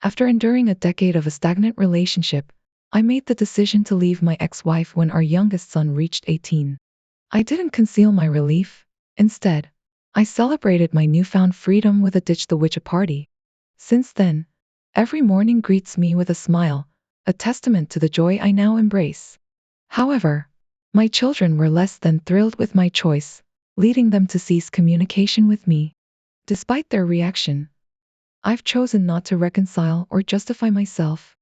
After enduring a decade of a stagnant relationship, I made the decision to leave my ex-wife when our youngest son reached 18. I didn't conceal my relief. Instead, I celebrated my newfound freedom with a ditch the witch party. Since then, every morning greets me with a smile, a testament to the joy I now embrace. However, my children were less than thrilled with my choice, leading them to cease communication with me. Despite their reaction, I've chosen not to reconcile or justify myself.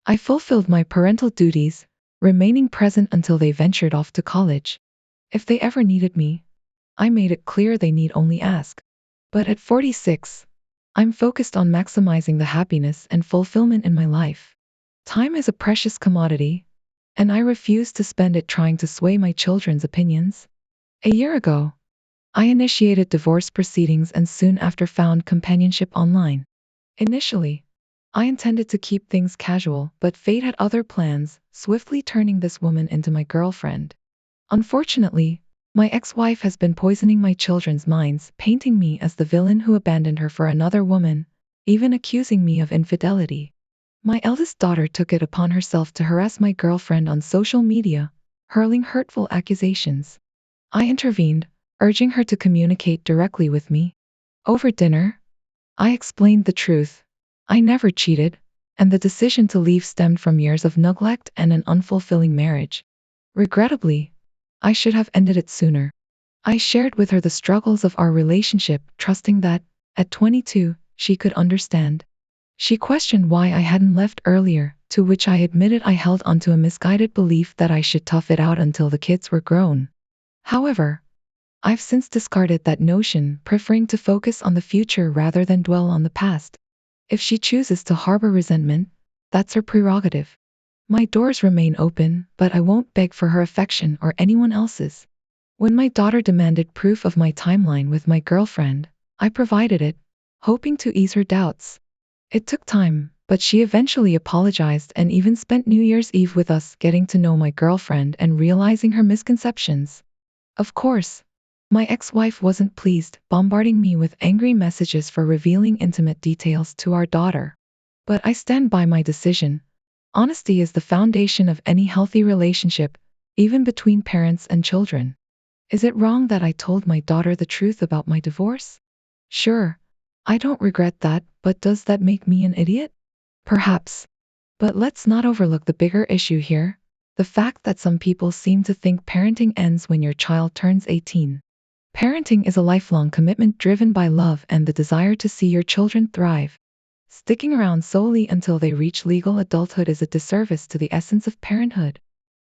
I fulfilled my parental duties, remaining present until they ventured off to college. If they ever needed me, I made it clear they need only ask. But at 46, I'm focused on maximizing the happiness and fulfillment in my life. Time is a precious commodity, and I refuse to spend it trying to sway my children's opinions. A year ago, I initiated divorce proceedings and soon after found companionship online. Initially, I intended to keep things casual, but fate had other plans, swiftly turning this woman into my girlfriend. Unfortunately, my ex-wife has been poisoning my children's minds, painting me as the villain who abandoned her for another woman, even accusing me of infidelity. My eldest daughter took it upon herself to harass my girlfriend on social media, hurling hurtful accusations. I intervened, urging her to communicate directly with me. Over dinner, I explained the truth. I never cheated, and the decision to leave stemmed from years of neglect and an unfulfilling marriage. Regrettably, I should have ended it sooner. I shared with her the struggles of our relationship, trusting that, at 22, she could understand. She questioned why I hadn't left earlier, to which I admitted I held onto a misguided belief that I should tough it out until the kids were grown. However, I've since discarded that notion, preferring to focus on the future rather than dwell on the past. If she chooses to harbor resentment, that's her prerogative. My doors remain open, but I won't beg for her affection or anyone else's. When my daughter demanded proof of my timeline with my girlfriend, I provided it, hoping to ease her doubts. It took time, but she eventually apologized and even spent New Year's Eve with us, getting to know my girlfriend and realizing her misconceptions. Of course, my ex-wife wasn't pleased, bombarding me with angry messages for revealing intimate details to our daughter. But I stand by my decision. Honesty is the foundation of any healthy relationship, even between parents and children. Is it wrong that I told my daughter the truth about my divorce? Sure, I don't regret that, but does that make me an idiot? Perhaps. But let's not overlook the bigger issue here, the fact that some people seem to think parenting ends when your child turns 18. Parenting is a lifelong commitment driven by love and the desire to see your children thrive. Sticking around solely until they reach legal adulthood is a disservice to the essence of parenthood.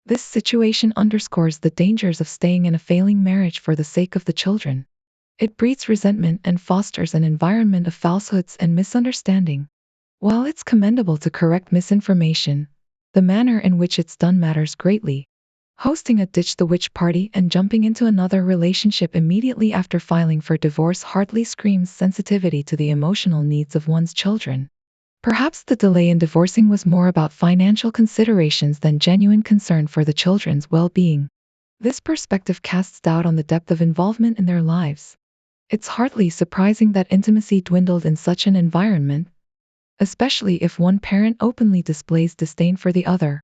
This situation underscores the dangers of staying in a failing marriage for the sake of the children. It breeds resentment and fosters an environment of falsehoods and misunderstanding. While it's commendable to correct misinformation, the manner in which it's done matters greatly. Hosting a ditch the witch party and jumping into another relationship immediately after filing for divorce hardly screams sensitivity to the emotional needs of one's children. Perhaps the delay in divorcing was more about financial considerations than genuine concern for the children's well-being. This perspective casts doubt on the depth of involvement in their lives. It's hardly surprising that intimacy dwindled in such an environment, especially if one parent openly displays disdain for the other.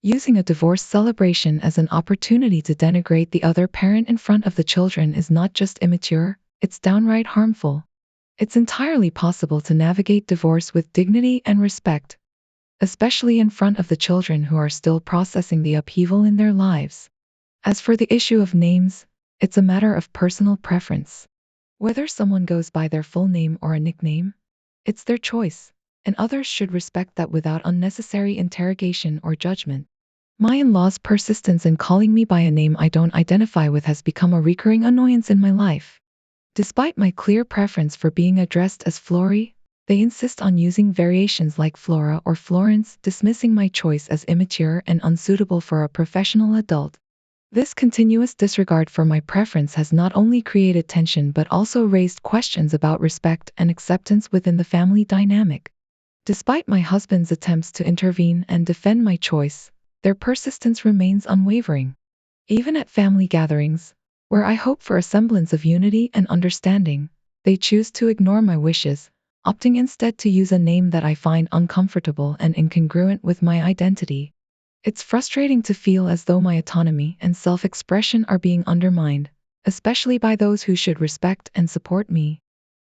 Using a divorce celebration as an opportunity to denigrate the other parent in front of the children is not just immature, it's downright harmful. It's entirely possible to navigate divorce with dignity and respect, especially in front of the children who are still processing the upheaval in their lives. As for the issue of names, it's a matter of personal preference. Whether someone goes by their full name or a nickname, it's their choice, and others should respect that without unnecessary interrogation or judgment. My in-laws' persistence in calling me by a name I don't identify with has become a recurring annoyance in my life. Despite my clear preference for being addressed as Flory, they insist on using variations like Flora or Florence, dismissing my choice as immature and unsuitable for a professional adult. This continuous disregard for my preference has not only created tension but also raised questions about respect and acceptance within the family dynamic. Despite my husband's attempts to intervene and defend my choice, their persistence remains unwavering. Even at family gatherings, where I hope for a semblance of unity and understanding, they choose to ignore my wishes, opting instead to use a name that I find uncomfortable and incongruent with my identity. It's frustrating to feel as though my autonomy and self-expression are being undermined, especially by those who should respect and support me.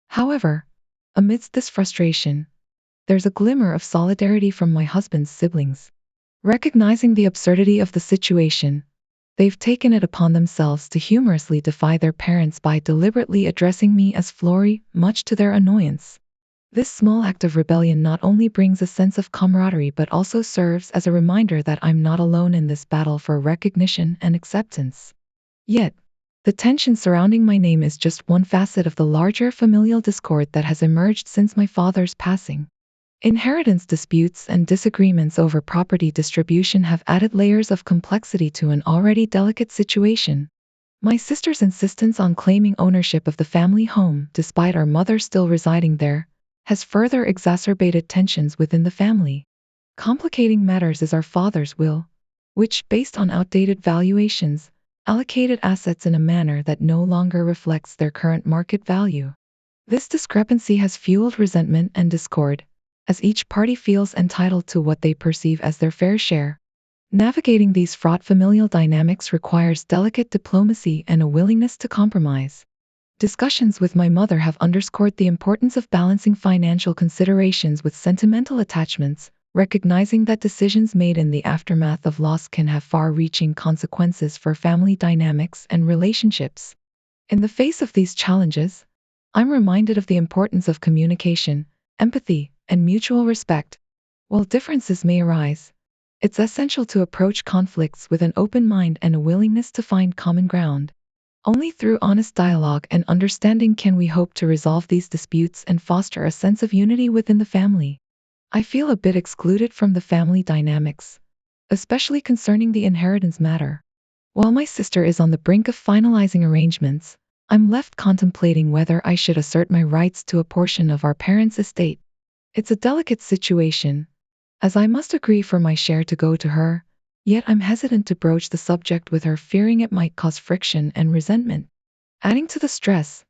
However, amidst this frustration, there's a glimmer of solidarity from my husband's siblings. Recognizing the absurdity of the situation, they've taken it upon themselves to humorously defy their parents by deliberately addressing me as Flory, much to their annoyance. This small act of rebellion not only brings a sense of camaraderie but also serves as a reminder that I'm not alone in this battle for recognition and acceptance. Yet, the tension surrounding my name is just one facet of the larger familial discord that has emerged since my father's passing. Inheritance disputes and disagreements over property distribution have added layers of complexity to an already delicate situation. My sister's insistence on claiming ownership of the family home, despite our mother still residing there, has further exacerbated tensions within the family. Complicating matters is our father's will, which, based on outdated valuations, allocated assets in a manner that no longer reflects their current market value. This discrepancy has fueled resentment and discord, as each party feels entitled to what they perceive as their fair share. Navigating these fraught familial dynamics requires delicate diplomacy and a willingness to compromise. Discussions with my mother have underscored the importance of balancing financial considerations with sentimental attachments, recognizing that decisions made in the aftermath of loss can have far-reaching consequences for family dynamics and relationships. In the face of these challenges, I'm reminded of the importance of communication, empathy, and mutual respect. While differences may arise, it's essential to approach conflicts with an open mind and a willingness to find common ground. Only through honest dialogue and understanding can we hope to resolve these disputes and foster a sense of unity within the family. I feel a bit excluded from the family dynamics, especially concerning the inheritance matter. While my sister is on the brink of finalizing arrangements, I'm left contemplating whether I should assert my rights to a portion of our parents' estate. It's a delicate situation, as I must agree for my share to go to her, yet I'm hesitant to broach the subject with her, fearing it might cause friction and resentment. Adding to the stress,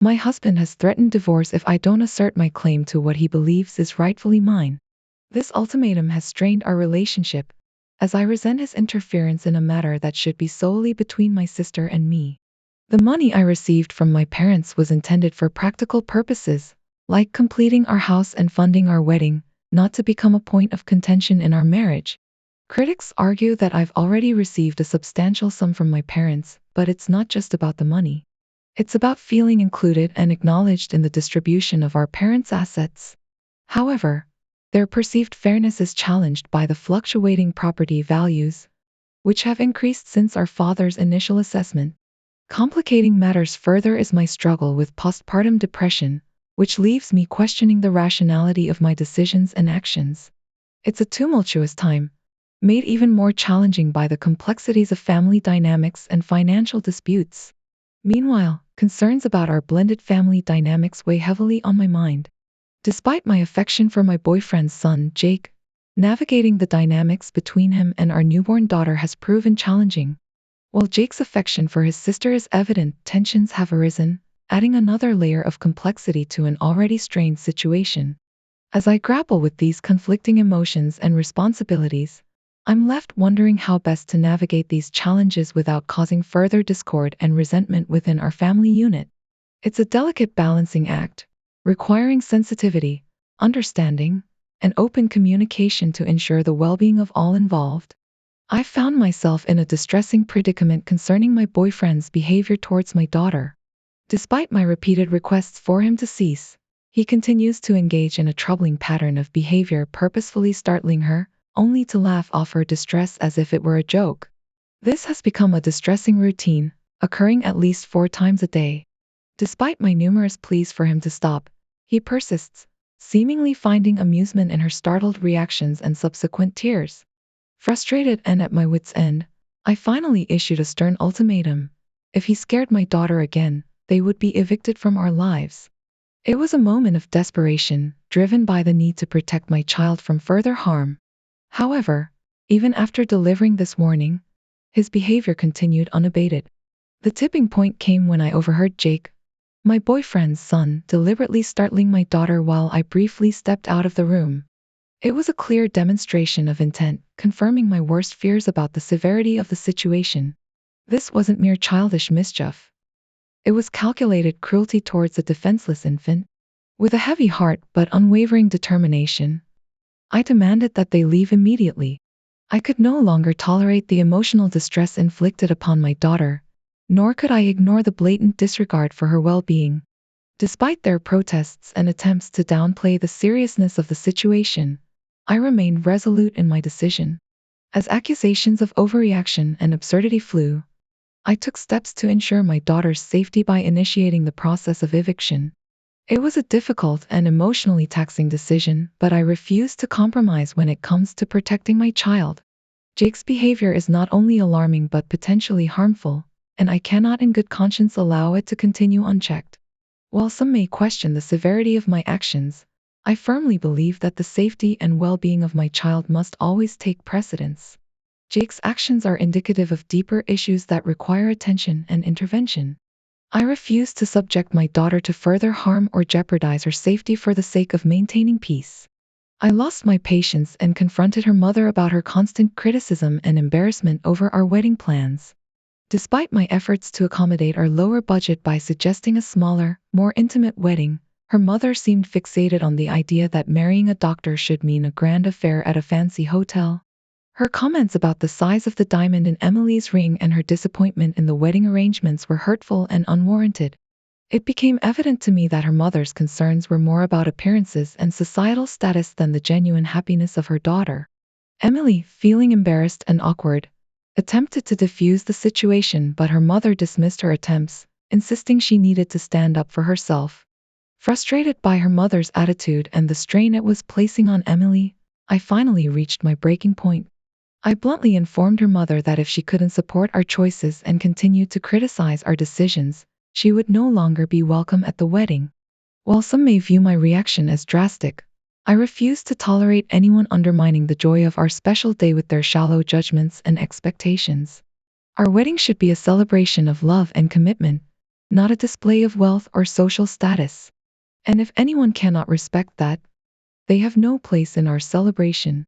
my husband has threatened divorce if I don't assert my claim to what he believes is rightfully mine. This ultimatum has strained our relationship, as I resent his interference in a matter that should be solely between my sister and me. The money I received from my parents was intended for practical purposes, like completing our house and funding our wedding, not to become a point of contention in our marriage. Critics argue that I've already received a substantial sum from my parents, but it's not just about the money. It's about feeling included and acknowledged in the distribution of our parents' assets. However, their perceived fairness is challenged by the fluctuating property values, which have increased since our father's initial assessment. Complicating matters further is my struggle with postpartum depression, which leaves me questioning the rationality of my decisions and actions. It's a tumultuous time, made even more challenging by the complexities of family dynamics and financial disputes. Meanwhile, concerns about our blended family dynamics weigh heavily on my mind. Despite my affection for my boyfriend's son, Jake, navigating the dynamics between him and our newborn daughter has proven challenging. While Jake's affection for his sister is evident, tensions have arisen, adding another layer of complexity to an already strained situation. As I grapple with these conflicting emotions and responsibilities, I'm left wondering how best to navigate these challenges without causing further discord and resentment within our family unit. It's a delicate balancing act, requiring sensitivity, understanding, and open communication to ensure the well-being of all involved. I found myself in a distressing predicament concerning my boyfriend's behavior towards my daughter. Despite my repeated requests for him to cease, he continues to engage in a troubling pattern of behavior, purposefully startling her, only to laugh off her distress as if it were a joke. This has become a distressing routine, occurring at least 4 times a day. Despite my numerous pleas for him to stop, he persists, seemingly finding amusement in her startled reactions and subsequent tears. Frustrated and at my wit's end, I finally issued a stern ultimatum. If he scared my daughter again, they would be evicted from our lives. It was a moment of desperation, driven by the need to protect my child from further harm. However, even after delivering this warning, his behavior continued unabated. The tipping point came when I overheard Jake, my boyfriend's son, deliberately startling my daughter while I briefly stepped out of the room. It was a clear demonstration of intent, confirming my worst fears about the severity of the situation. This wasn't mere childish mischief. It was calculated cruelty towards a defenseless infant. With a heavy heart but unwavering determination, I demanded that they leave immediately. I could no longer tolerate the emotional distress inflicted upon my daughter, nor could I ignore the blatant disregard for her well-being. Despite their protests and attempts to downplay the seriousness of the situation, I remained resolute in my decision. As accusations of overreaction and absurdity flew, I took steps to ensure my daughter's safety by initiating the process of eviction. It was a difficult and emotionally taxing decision, but I refused to compromise when it comes to protecting my child. Jake's behavior is not only alarming but potentially harmful, and I cannot in good conscience allow it to continue unchecked. While some may question the severity of my actions, I firmly believe that the safety and well-being of my child must always take precedence. Jake's actions are indicative of deeper issues that require attention and intervention. I refuse to subject my daughter to further harm or jeopardize her safety for the sake of maintaining peace. I lost my patience and confronted her mother about her constant criticism and embarrassment over our wedding plans. Despite my efforts to accommodate our lower budget by suggesting a smaller, more intimate wedding, her mother seemed fixated on the idea that marrying a doctor should mean a grand affair at a fancy hotel. Her comments about the size of the diamond in Emily's ring and her disappointment in the wedding arrangements were hurtful and unwarranted. It became evident to me that her mother's concerns were more about appearances and societal status than the genuine happiness of her daughter. Emily, feeling embarrassed and awkward, attempted to defuse the situation, but her mother dismissed her attempts, insisting she needed to stand up for herself. Frustrated by her mother's attitude and the strain it was placing on Emily, I finally reached my breaking point. I bluntly informed her mother that if she couldn't support our choices and continued to criticize our decisions, she would no longer be welcome at the wedding. While some may view my reaction as drastic, I refuse to tolerate anyone undermining the joy of our special day with their shallow judgments and expectations. Our wedding should be a celebration of love and commitment, not a display of wealth or social status. And if anyone cannot respect that, they have no place in our celebration.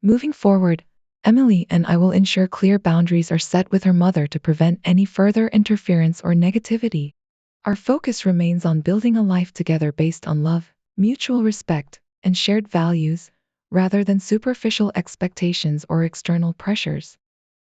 Moving forward, Emily and I will ensure clear boundaries are set with her mother to prevent any further interference or negativity. Our focus remains on building a life together based on love, mutual respect, and shared values, rather than superficial expectations or external pressures.